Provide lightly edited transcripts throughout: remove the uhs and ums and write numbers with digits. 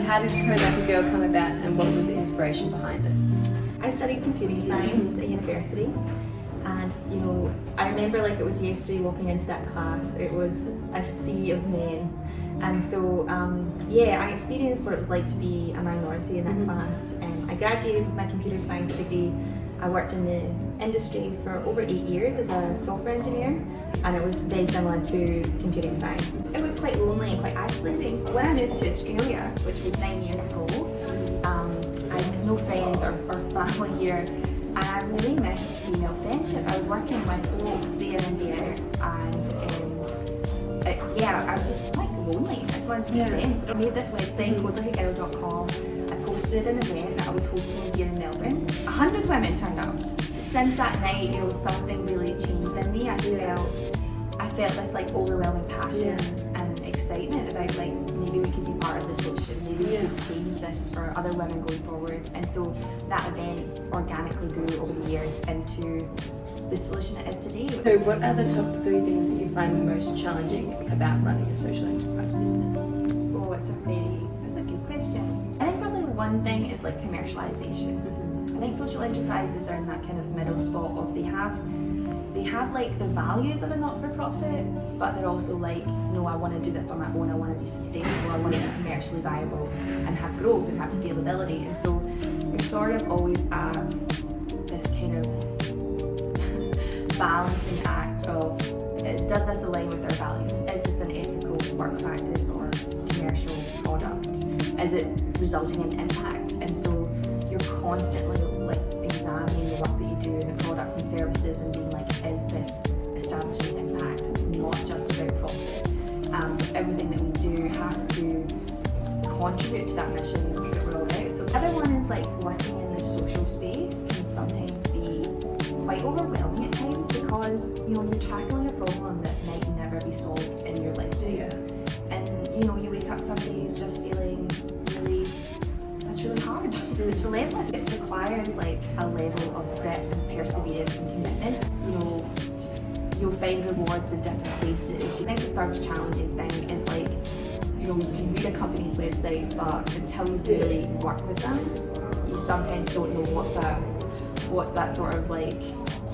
how did Code Like a Girl come about, and what was the inspiration behind it? I studied computing science at university, and I remember like it was yesterday walking into that class. It was a sea of men, and so I experienced what it was like to be a minority in that class. I graduated with my computer science degree. I worked in the industry for over 8 years as a software engineer, and it was very similar to computing science. It was quite lonely and quite isolating. When I moved to Australia, which was 9 years ago, I had no friends or family here, and I really missed female friendship. I was working with blokes day in and day out, and I was just like lonely. I just wanted to make friends. I made this website, codelikeagirl.com. I posted an event that I was hosting here in Melbourne. 100 women turned up. Since that night, something really changed in me. I felt this like overwhelming passion and excitement about like maybe we could be part of the solution. Maybe we could change this for other women going forward. And so that event organically grew over the years into the solution it is today. So what are the top 3 things that you find the most challenging about running a social enterprise business? Oh, that's a good question. I think probably one thing is like commercialization. I think social enterprises are in that kind of middle spot of they have like the values of a not-for-profit, but they're also like, no, I want to do this on my own. I want to be sustainable. I want to be commercially viable and have growth and have scalability. And so you're sort of always at this kind of balancing act of, does this align with our values? Is this an ethical work practice or commercial product? Is it resulting in impact? And so you're constantly like examining the work that you do and the products and services and being like, is this establishing impact? It's not just about profit. So everything that we do has to contribute to that mission that we're all about. So the other one is like working in the social space can sometimes be quite overwhelming at times because you're tackling a problem that might never be solved in your lifetime. And you wake up some days just feeling that's really hard. It's relentless. It requires like a level of grit and perseverance and commitment. You'll find rewards in different places. I think the first challenging thing is like, you can read a company's website, but until you really work with them, you sometimes don't know what's that sort of like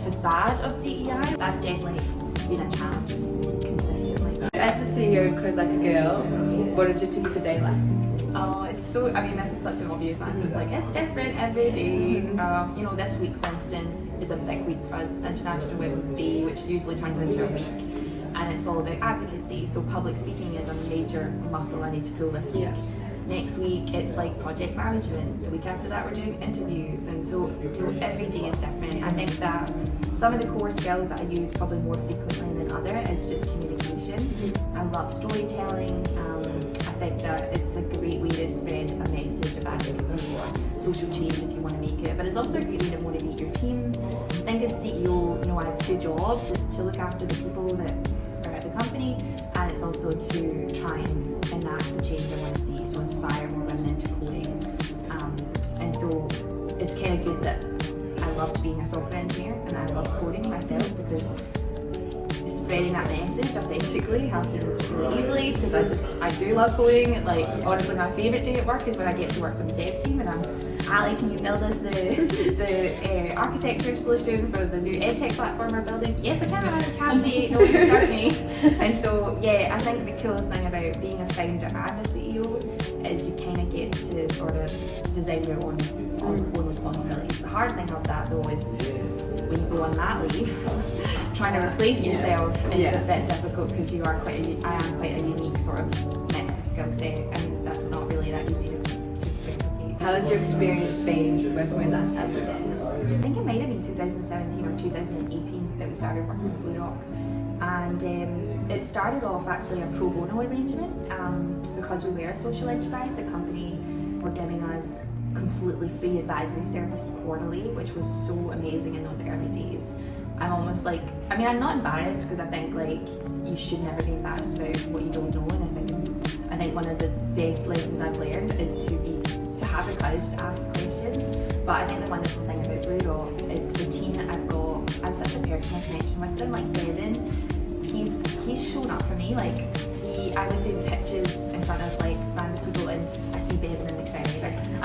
facade of DEI. That's definitely been a challenge consistently. As the CEO of Code Like a Girl, what is your typical day like? Oh, this is such an obvious answer. It's like, it's different every day. This week, for instance, is a big week for us. It's International Women's Day, which usually turns into a week. And it's all about advocacy. So public speaking is a major muscle I need to pull this week. Next week, it's like project management. The week after that, we're doing interviews. And so every day is different. I think that some of the core skills that I use probably more frequently than other is just communication. I love storytelling. I think that it's a great way to spread a message of advocacy or social change if you want to make it. But it's also a great way to motivate your team. I think as CEO, I have 2 jobs. It's to look after the people that are at the company, and it's also to try and enact the change I want to see, so inspire more women into coding. And so it's kind of good that I loved being a software engineer and I love coding myself, because spreading that message authentically happens really easily, because I do love coding. Like, honestly, my favourite day at work is when I get to work with the dev team and Ali, can you build us the architecture solution for the new edtech platform we're building? Yes, I can be, no one can start me. And so, I think the coolest thing about being a founder and a CEO is you kind of get to sort of design your own responsibilities. The hard thing of that though is when you go on that leave, trying to replace yourself is a bit difficult, because I am quite a unique sort of mix of skill set, and that's not really that easy to replicate. How has your experience been working with us at BlueRock? I think it might have been 2017 or 2018 that we started working with BlueRock, and it started off actually a pro bono arrangement, because we were a social enterprise. The company were giving us completely free advisory service quarterly, which was so amazing in those early days. I'm almost like, I'm not embarrassed, because I think like you should never be embarrassed about what you don't know, and I think one of the best lessons I've learned is to have the courage to ask questions. But I think the wonderful thing about BlueRock is the team that I've got. I have such a personal connection with them. Like Bevan, he's shown up for me. Like I was doing pitches in front of like random people, and I see Bevan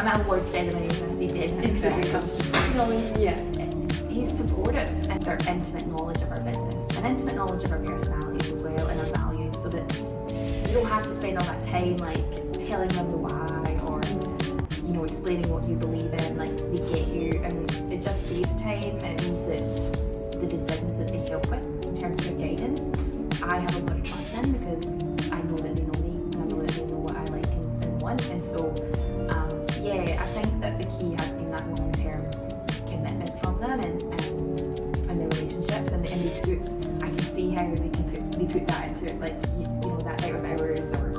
I'm at award ceremonies and I see Ben Instantly comes to you know, he's supportive and their intimate knowledge of our business and intimate knowledge of our personalities as well and our values, so that you don't have to spend all that time like telling them the why or, you know, explaining what you believe in. Like, they get you, and it just saves time. It means that the decisions that they help with in terms of their guidance, I have a lot of trust in, because I know that they know me and I know that they know what I like and want. And so I think that the key has been that long-term commitment from them and their relationships, and I can see how they put that into it, like you know, that out of hours, or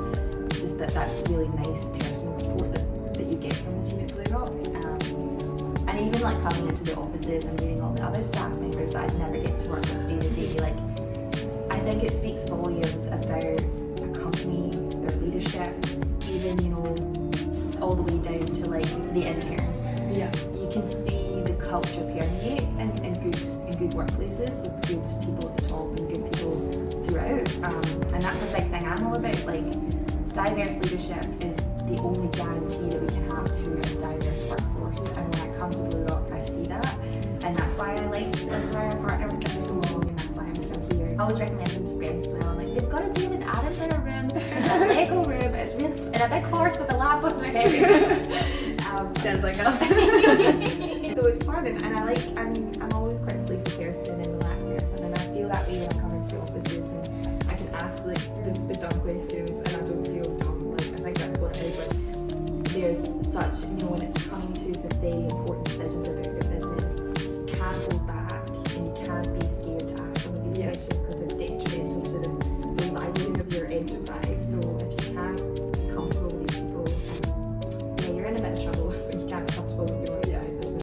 just that really nice personal support that you get from the team at BlueRock. And even like coming into the offices and meeting all the other staff members that I'd never get to work with day to day, like, I think it speaks volumes about a company, their leadership, even, you know, all the way down to like the intern. Yeah. You can see the culture permeate in good workplaces with good people at the top and good people throughout. And that's a big thing I'm all about. Like, diverse leadership is the only guarantee that we can have to a diverse workforce. And when I come to BlueRock, I see that, and that's why I partner with them for so long, and that's why I'm still here. I always recommend them to friends as well. Like, they've got to do an Edinburgh room, a Lego room. It's really, and a big horse with a lamp on their head. Sounds like us. So it's fun, and I'm always quite a playful person and relaxed person, and I feel that way when I come into the offices and I can ask like the dumb questions and I don't feel dumb. Like, I think that's what it is. Like, there's such, you know, when it's coming to the very important decisions about your business, you can't hold back and you can't be scared to ask some of these questions, because they're detrimental to the livelihood of your enterprise. So if you can't be comfortable with these people, you're in a bit of trouble.